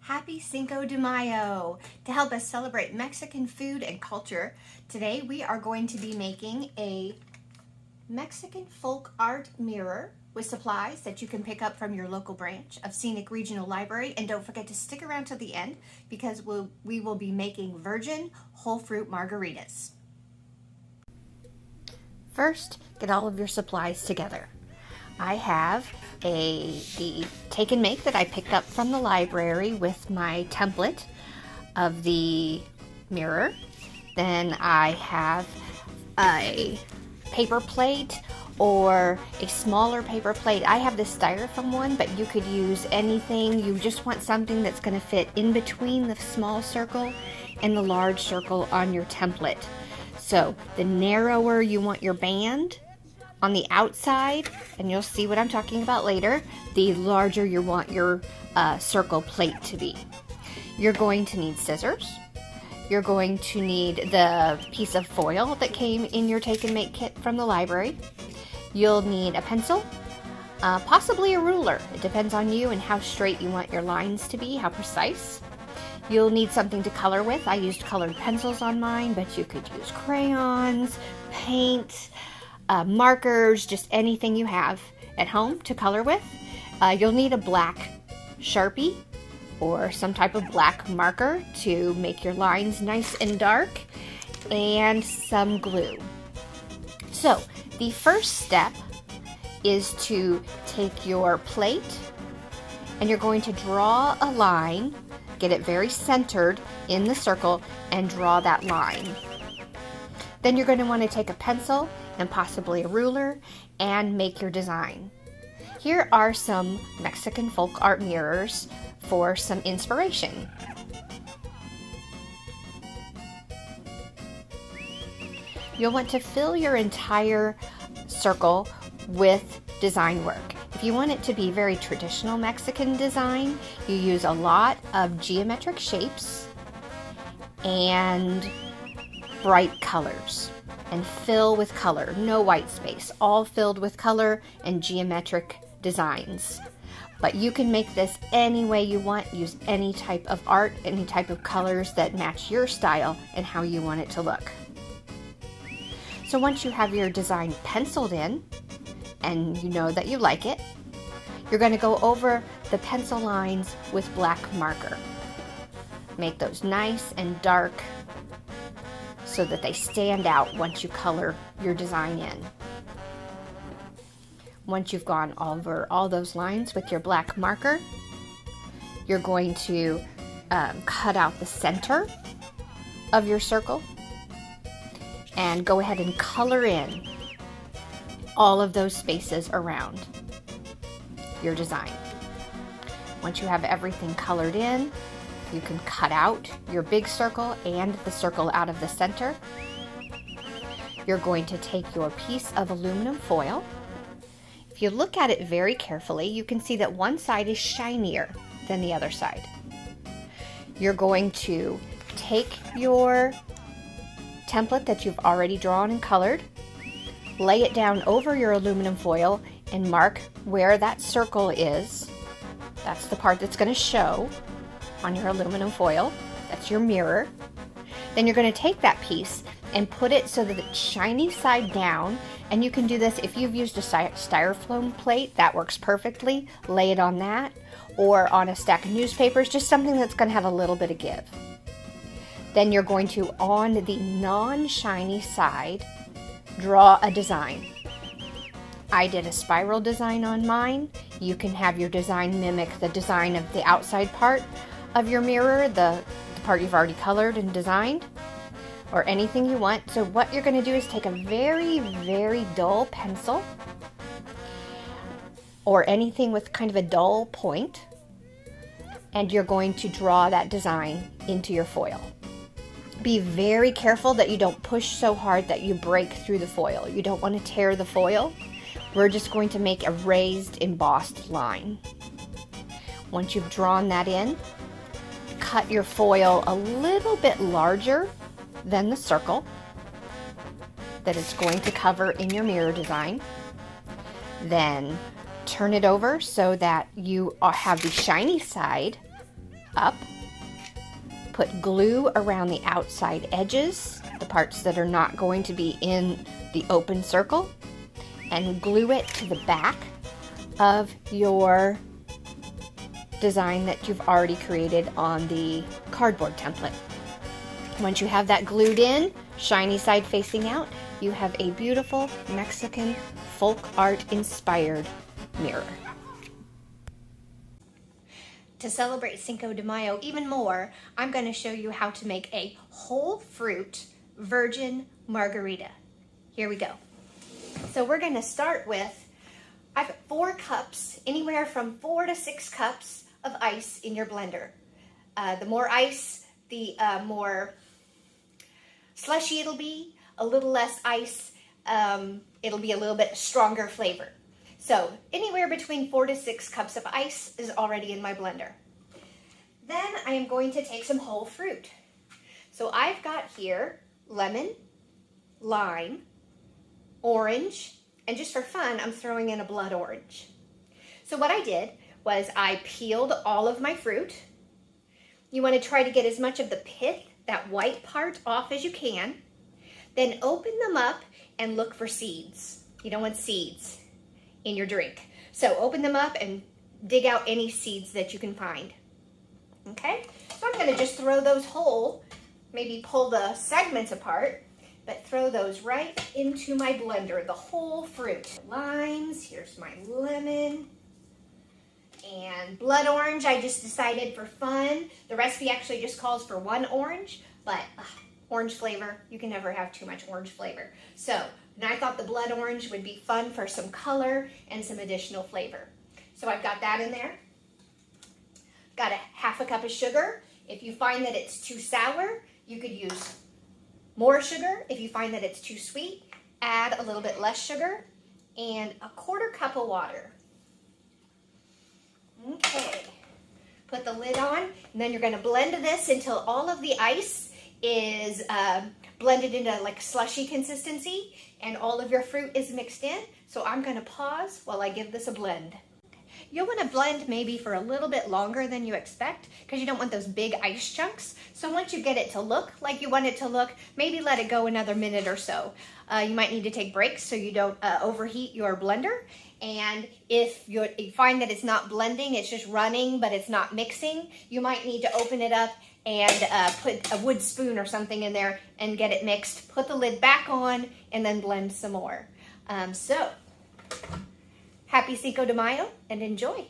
Happy Cinco de Mayo! To help us celebrate Mexican food and culture, today we are going to be making a Mexican folk art mirror with supplies that you can pick up from your local branch of Scenic Regional Library. And don't forget to stick around till the end because we will be making virgin whole fruit margaritas. First, get all of your supplies together. I have the take and make that I picked up from the library with my template of the mirror. Then I have a paper plate or a smaller paper plate. I have this styrofoam one, but you could use anything. You just want something that's going to fit in between the small circle and the large circle on your template. So the narrower you want your band on the outside, and you'll see what I'm talking about later, the larger you want your circle plate to be. You're going to need scissors. You're going to need the piece of foil that came in your take and make kit from the library. You'll need a pencil, possibly a ruler. It depends on you and how straight you want your lines to be, how precise. You'll need something to color with. I used colored pencils on mine, but you could use crayons, paint, markers, just anything you have at home to color with. You'll need a black Sharpie or some type of black marker to make your lines nice and dark, and some glue. So the first step is to take your plate and you're going to draw a line, get it very centered in the circle, and draw that line. Then you're going to want to take a pencil and possibly a ruler and make your design. Here are some Mexican folk art mirrors for some inspiration. You'll want to fill your entire circle with design work. If you want it to be very traditional Mexican design, you use a lot of geometric shapes and bright colors, and fill with color, no white space, all filled with color and geometric designs. But you can make this any way you want, use any type of art, any type of colors that match your style and how you want it to look. So once you have your design penciled in and you know that you like it, you're going to go over the pencil lines with black marker. Make those nice and dark so that they stand out once you color your design in. Once you've gone over all those lines with your black marker, you're going to cut out the center of your circle and go ahead and color in all of those spaces around your design. Once you have everything colored in, you can cut out your big circle and the circle out of the center. You're going to take your piece of aluminum foil. If you look at it very carefully, you can see that one side is shinier than the other side. You're going to take your template that you've already drawn and colored, lay it down over your aluminum foil, and mark where that circle is. That's the part that's going to show on your aluminum foil. That's your mirror. Then you're going to take that piece and put it so that it's shiny side down, and you can do this if you've used a styrofoam plate, that works perfectly. Lay it on that, or on a stack of newspapers, just something that's going to have a little bit of give. Then you're going to, on the non-shiny side, draw a design. I did a spiral design on mine. You can have your design mimic the design of the outside part of your mirror, the part you've already colored and designed, or anything you want. So what you're going to do is take a very, very dull pencil or anything with kind of a dull point, and you're going to draw that design into your foil. Be very careful that you don't push so hard that you break through the foil. You don't want to tear the foil. We're just going to make a raised, embossed line. Once you've drawn that in, cut your foil a little bit larger than the circle that it's going to cover in your mirror design. Then turn it over so that you have the shiny side up, put glue around the outside edges, the parts that are not going to be in the open circle, and glue it to the back of your design that you've already created on the cardboard template. Once you have that glued in, shiny side facing out, you have a beautiful Mexican folk art inspired mirror. To celebrate Cinco de Mayo even more, I'm going to show you how to make a whole fruit virgin margarita. Here we go. So we're going to start with, I've 4 cups, anywhere from 4 to 6 cups of ice in your blender. The more ice, the more slushy it'll be. A little less ice, it'll be a little bit stronger flavor. So anywhere between 4 to 6 cups of ice is already in my blender. Then I am going to take some whole fruit. So I've got here lemon, lime, orange, and just for fun, I'm throwing in a blood orange. So what I did was I peeled all of my fruit. You want to try to get as much of the pith, that white part, off as you can. Then open them up and look for seeds. You don't want seeds in your drink. So open them up and dig out any seeds that you can find. Okay? So I'm going to just throw those whole, maybe pull the segments apart, but throw those right into my blender, the whole fruit. Limes, here's my lemon, and blood orange. I just decided for fun. The recipe actually just calls for 1 orange, but orange flavor, you can never have too much orange flavor. So, and I thought the blood orange would be fun for some color and some additional flavor. So I've got that in there. Got a 1/2 cup of sugar. If you find that it's too sour, you could use more sugar. If you find that it's too sweet, add a little bit less sugar, and a 1/4 cup of water. Okay, put the lid on, and then you're going to blend this until all of the ice is blended into like slushy consistency and all of your fruit is mixed in. So I'm going to pause while I give this a blend. You'll want to blend maybe for a little bit longer than you expect because you don't want those big ice chunks. So once you get it to look like you want it to look, maybe let it go another minute or so. You might need to take breaks so you don't overheat your blender. And if you find that it's not blending, it's just running, but it's not mixing, you might need to open it up and put a wood spoon or something in there and get it mixed. Put the lid back on and then blend some more. So, happy Cinco de Mayo and enjoy.